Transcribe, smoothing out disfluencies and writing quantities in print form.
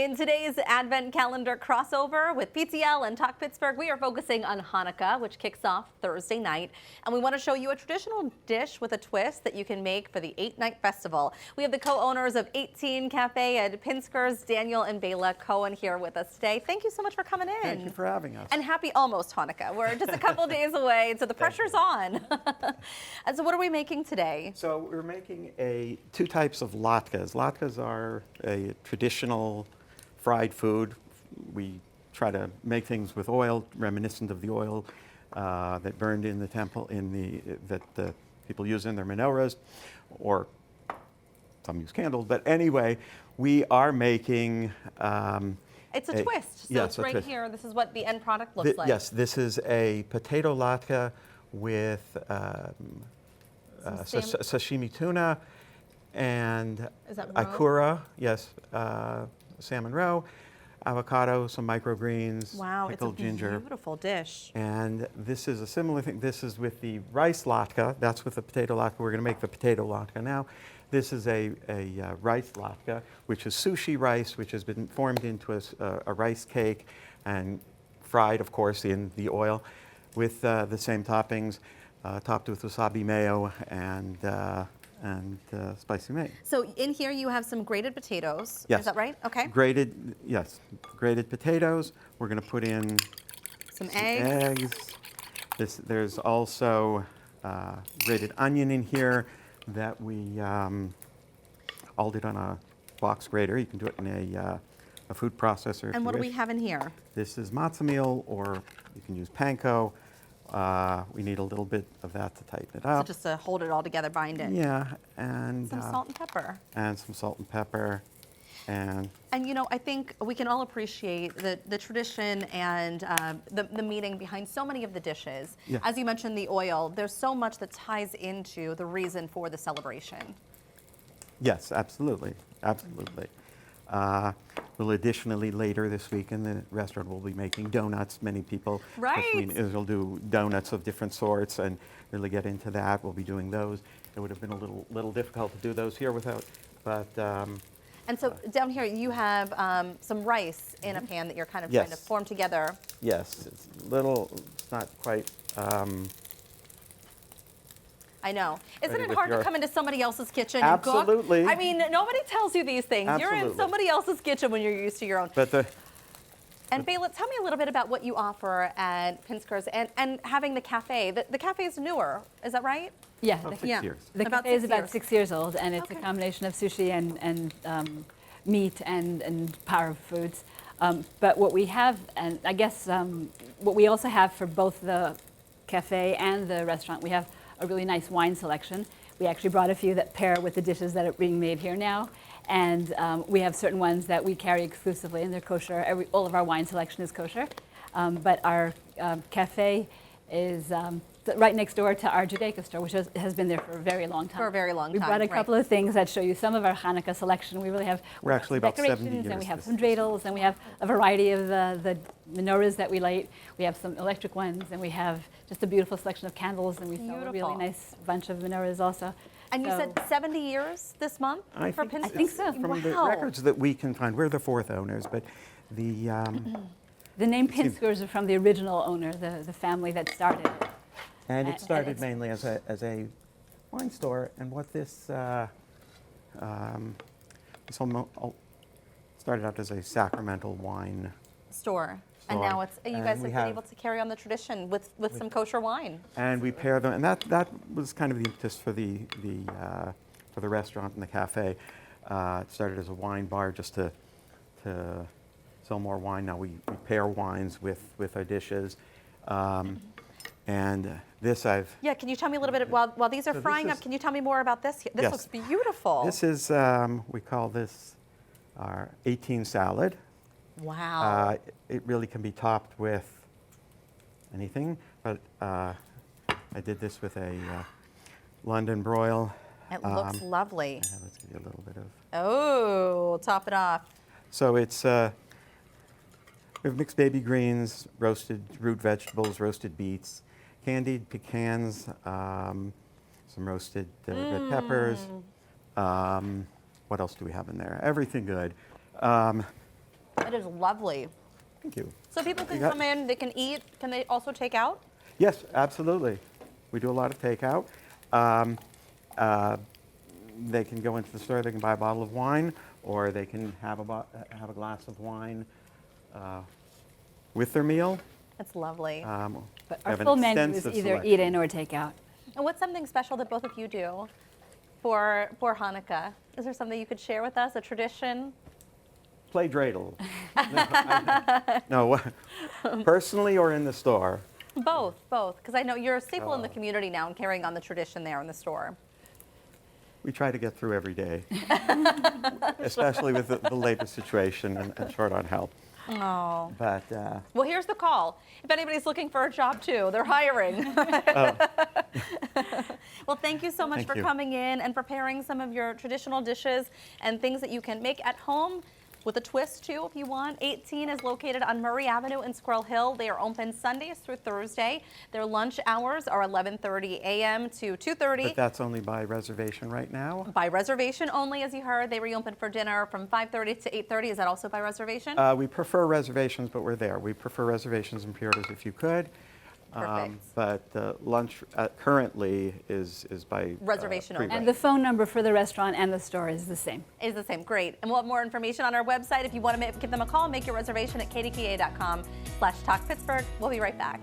In today's Advent calendar crossover with PTL and Talk Pittsburgh, we are focusing on Hanukkah, which kicks off Thursday night. And we want to show you a traditional dish with a twist that you can make for the 8-night festival. We have the co-owners of 18 Cafe at Pinsker's, Daniel and Baila Cohen, here with us today. Thank you so much for coming in. Thank you for having us. And happy almost Hanukkah. We're just a couple days away, so the pressure's on. And so what are we making today? So we're making two types of latkas. Latkas are a traditional fried food. We try to make things with oil, reminiscent of the oil that burned in the temple, that people use in their menorahs, or some use candles. But anyway, we are making. It's a twist. So yes, it's right here. This is what the end product looks like. Yes, this is a potato latke with sashimi tuna and ikura, yes, salmon roe, avocado, some microgreens, pickled ginger. Wow, it's a beautiful dish. And this is a similar thing. This is with the rice latke. That's with the potato latke. We're going to make the potato latke now. This is a rice latke, which is sushi rice, which has been formed into a rice cake and fried, of course, in the oil with the same toppings, topped with wasabi mayo and spicy mayo. So in here you have some grated potatoes. Yes. Is that right? Okay. Grated potatoes. We're going to put in some eggs. There's also grated onion in here that we all did on a box grater. You can do it in a food processor. And what do we have in here? This is matzo meal, or you can use panko. We need a little bit of that to tighten it up. So just to hold it all together, bind it. Yeah, and some salt and pepper. And some salt and pepper. And you know, I think we can all appreciate the tradition and the meaning behind so many of the dishes. Yeah. As you mentioned, the oil, there's so much that ties into the reason for the celebration. Yes, absolutely, absolutely. We'll additionally later this week in the restaurant we'll be making donuts. Many people, especially in Israel, do donuts of different sorts and really get into that. We'll be doing those. It would have been a little difficult to do those here without, but. And so down here you have some rice in a pan that you're kind of trying to form together. Yes, it's it's not quite. I know. Isn't it hard to come into somebody else's kitchen and cook? Absolutely. I mean, nobody tells you these things. Absolutely. You're in somebody else's kitchen when you're used to your own. And Baila, tell me a little bit about what you offer at Pinsker's and having the cafe. The cafe is newer, is that right? Yeah. About 6 years. The cafe is about 6 years old, and it's a combination of sushi and meat and power foods. But what we have, and I guess what we also have for both the cafe and the restaurant, we have a really nice wine selection. We actually brought a few that pair with the dishes that are being made here now. And we have certain ones that we carry exclusively, and they're kosher. All of our wine selection is kosher. But our cafe is right next door to our Judaica store, which has been there for a very long time. For a very long time. We brought a couple of things that show you some of our Hanukkah selection. We really have We're actually about 70 years. And we have some dreidels, and we have a variety of the menorahs that we light. We have some electric ones, and we have just a beautiful selection of candles, and we sell a really nice bunch of menorahs also. And you said 70 years this month for Pinsker? I think so. From the records that we can find, we're the fourth owners, but the... the name Pinskers are from the original owner, the family that started it. And it started mainly as a wine store, and what this started out as a sacramental wine store. And now you guys have been able to carry on the tradition with some kosher wine. And we pair them, and that was kind of the impetus for the restaurant and the cafe. It started as a wine bar just to sell more wine. Now we pair wines with our dishes. And this Yeah, can you tell me a little bit, while these are frying up, can you tell me more about this? This looks beautiful. This is, we call this our 18 salad. Wow. It really can be topped with anything, but I did this with a London broil. It looks lovely. Let's give you a little bit of... Oh, top it off. So it's, we have mixed baby greens, roasted root vegetables, roasted beets, candied pecans, some roasted red peppers. What else do we have in there? Everything good. It is lovely. Thank you. So people can You got- come in, they can eat. Can they also take out? Yes, absolutely. We do a lot of takeout. They can go into the store, they can buy a bottle of wine, or they can have a glass of wine with their meal. It's lovely. But we our have an full menu is extensive either selection. eat in or take out. And what's something special that both of you do for Hanukkah? Is there something you could share with us, a tradition? Play dreidel. No, personally or in the store? Both, because I know you're a staple in the community now and carrying on the tradition there in the store. We try to get through every day, especially with the labor situation and short on help. Oh. But Well, here's the call. If anybody's looking for a job too, they're hiring. Well, thank you so much Thank for you. coming in and preparing some of your traditional dishes and things that you can make at home with a twist too if you want. 18 is located on Murray Avenue in Squirrel Hill. They are open Sundays through Thursday. Their lunch hours are 11:30 a.m. to 2:30. but that's only by reservation right now. By reservation only, as you heard. They reopen for dinner from 5:30 to 8:30. Is that also by reservation? We prefer reservations, but we're there. We prefer reservations and pre-orders if you could. Perfect. But lunch currently is by Reservation only. And the phone number for the restaurant and the store is the same. Is the same. Great. And we'll have more information on our website. If you want to give them a call, make your reservation at kdka.com/talkpittsburgh. We'll be right back.